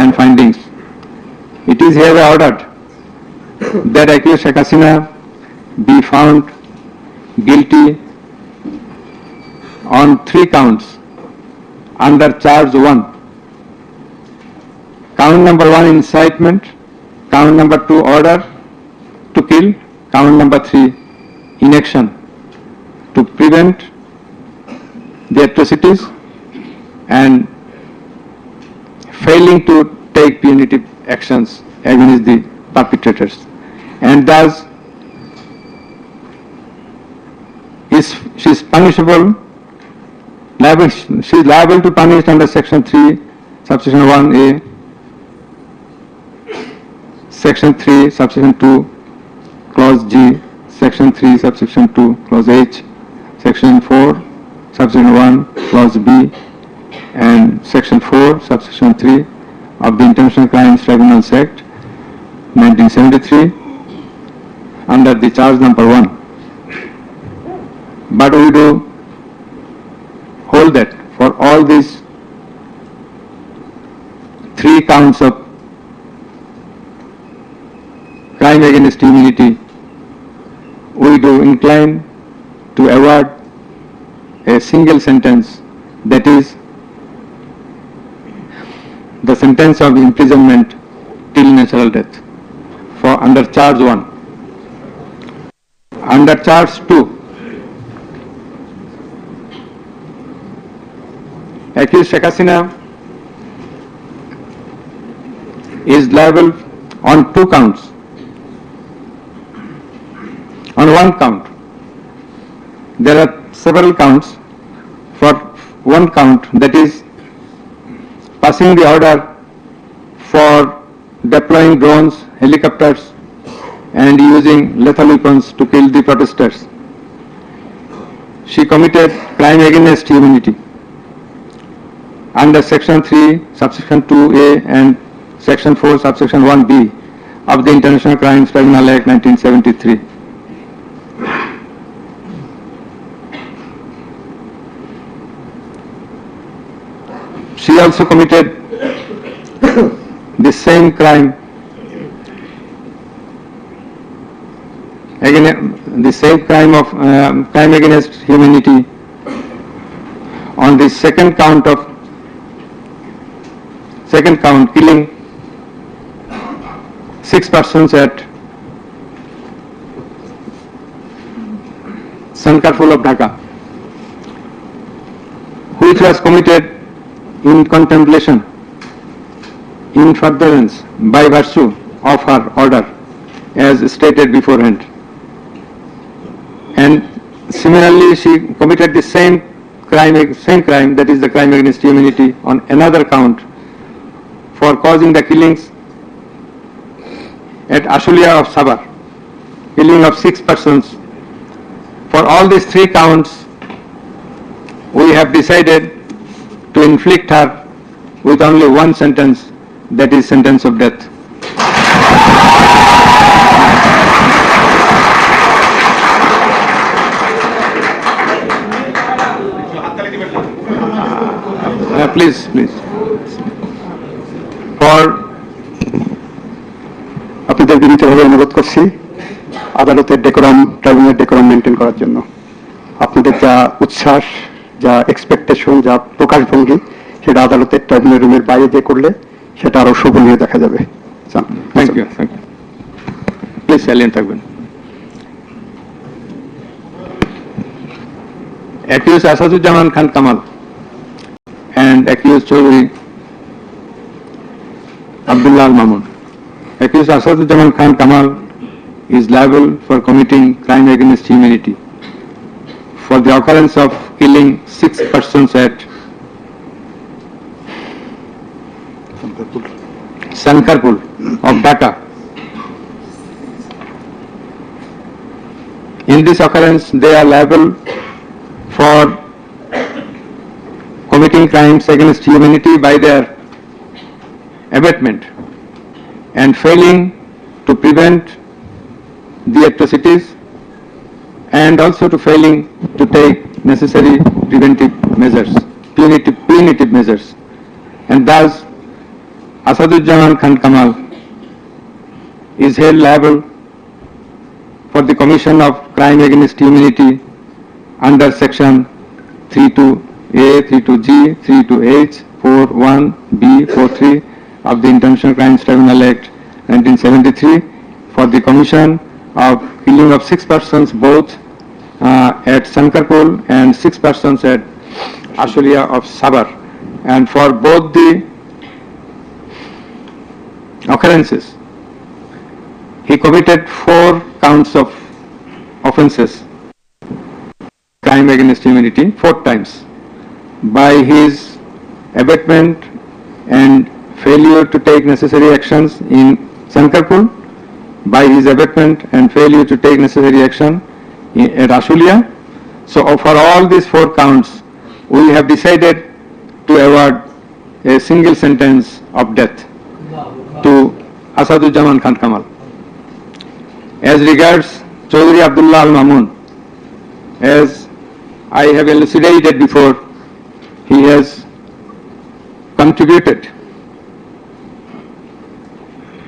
and findings. It is hereby ordered that accused Sheikh Hasina be found guilty on 3 counts under charge 1. Count number 1, incitement. Count number 2, order to kill. Count number 3, inaction to prevent the atrocities and failing to take punitive actions against the perpetrators, and thus she is punishable. She is liable to punish under Section 3, Subsection 1A, Section 3, Subsection 2, Clause G, Section 3, Subsection 2, Clause H, Section 4, Subsection 1, Clause B, and Section 4, Subsection 3 of the International Crimes Tribunals Act 1973 under the charge number 1. But we do hold that for all these 3 counts of crime against humanity, we do incline to award a single sentence, that is the sentence of imprisonment till natural death for under charge 1. Under charge 2, accused Sheikh Hasina is liable on 2 counts. On 1 count, there are several counts. For 1 count, that is passing the order for deploying drones, helicopters, and using lethal weapons to kill the protesters, she committed crime against humanity under Section 3, Subsection 2A and Section 4, Subsection 1B of the International Crimes Tribunal Act 1973. She also committed the same crime crime against humanity on the second count, killing 6 persons at Sankarpur of Dhaka, which was committed in contemplation, in furtherance, by virtue of her order, as stated beforehand. And similarly, she committed the same crime, that is the crime against humanity, on another count for causing the killings at Ashulia of Sabar, killing of 6 persons. For all these 3 counts, we have decided to inflict her with only 1 sentence, that is sentence of death. Please. For আপনাদের বিনীতভাবে অনুরোধ করছি আদালতের ট্রাইব্যুনালের decorum maintain করার জন্য। আপনাদের যা উচ্ছ্বাস, যা এক্সপেকটেশন, যা প্রকাশভঙ্গি, সেটা আদালতের ট্রাইব্যুনাল রুমের বাইরে দিয়ে করলে সেটা আরো শোভনীয় দেখা যাবে। Thank you. প্লিজ সাইলেন্ট থাকবেন। Accused Asaduzzaman Khan Kamal and accused Chaudhry Abdullah Al Mamun. Accused Asaduzzaman Khan Kamal is liable for committing crime against humanity for the occurrence of killing 6 persons at Sankarpur of Dhaka. In this occurrence, they are liable for committing crimes against humanity by their abatement and failing to prevent the atrocities, and also to failing to take necessary preventive measures, punitive measures, and thus Asaduzzaman Khan Kamal is held liable for the commission of crime against humanity under section 32A, 32G, 32H, 41B, 43 of the International Crimes Tribunal Act 1973 for the commission of killing of 6 persons both at Sankarpur and 6 persons at Ashulia of Sabar, and for both the occurrences he committed 4 counts of offences, crime against humanity, 4 times, by his abatement and failure to take necessary actions in Sankarpur, by his abatement and failure to take necessary action at Ashulia. So for all these 4 counts, we have decided to award a single sentence of death to Asaduzzaman Khan Kamal. As regards Chaudhry Abdullah Al Mamun, as I have elucidated before, he has contributed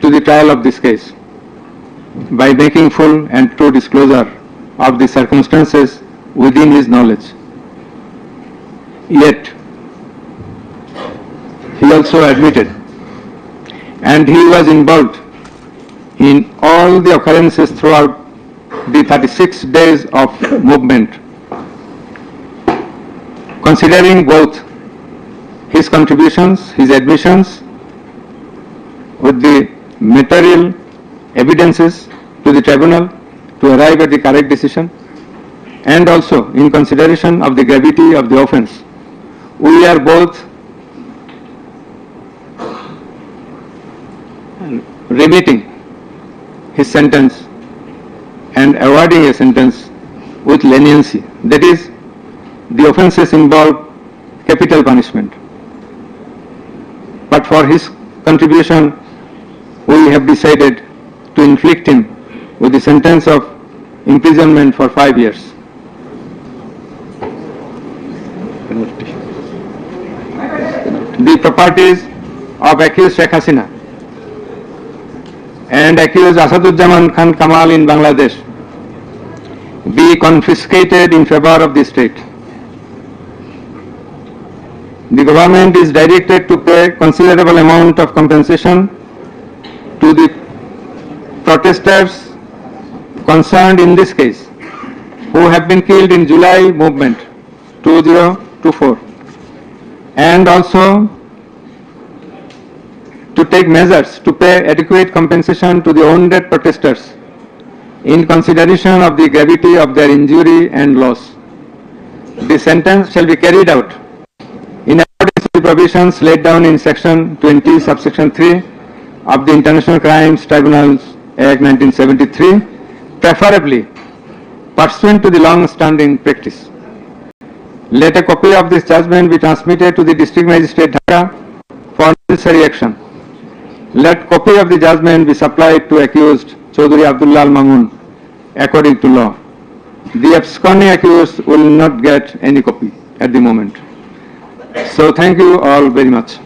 to the trial of this case by making full and true disclosure of the circumstances within his knowledge. Yet, he also admitted, and he was involved in all the occurrences throughout the 36 days of movement. Considering both his contributions, his admissions, with the material evidences to the tribunal to arrive at the correct decision, and also in consideration of the gravity of the offence, we are both remitting his sentence and awarding a sentence with leniency. That is, the offences involve capital punishment. But for his contribution, we have decided to inflict him with the sentence of imprisonment for 5 years. The properties of accused Sheikh Hasina and accused Asaduzzaman Khan Kamal in Bangladesh be confiscated in favor of the state. The government is directed to pay considerable amount of compensation to the protesters concerned in this case, who have been killed in July movement 2024, and also to take measures to pay adequate compensation to the wounded protesters in consideration of the gravity of their injury and loss. The sentence shall be carried out in accordance with the provisions laid down in section 20 subsection 3 of the International Crimes Tribunals Act 1973, preferably pursuant to the long-standing practice. Let a copy of this judgment be transmitted to the District Magistrate Dhaka for necessary action. Let copy of the judgment be supplied to accused Chaudhry Abdullah Al Mamun according to law. The absconding accused will not get any copy at the moment. So thank you all very much.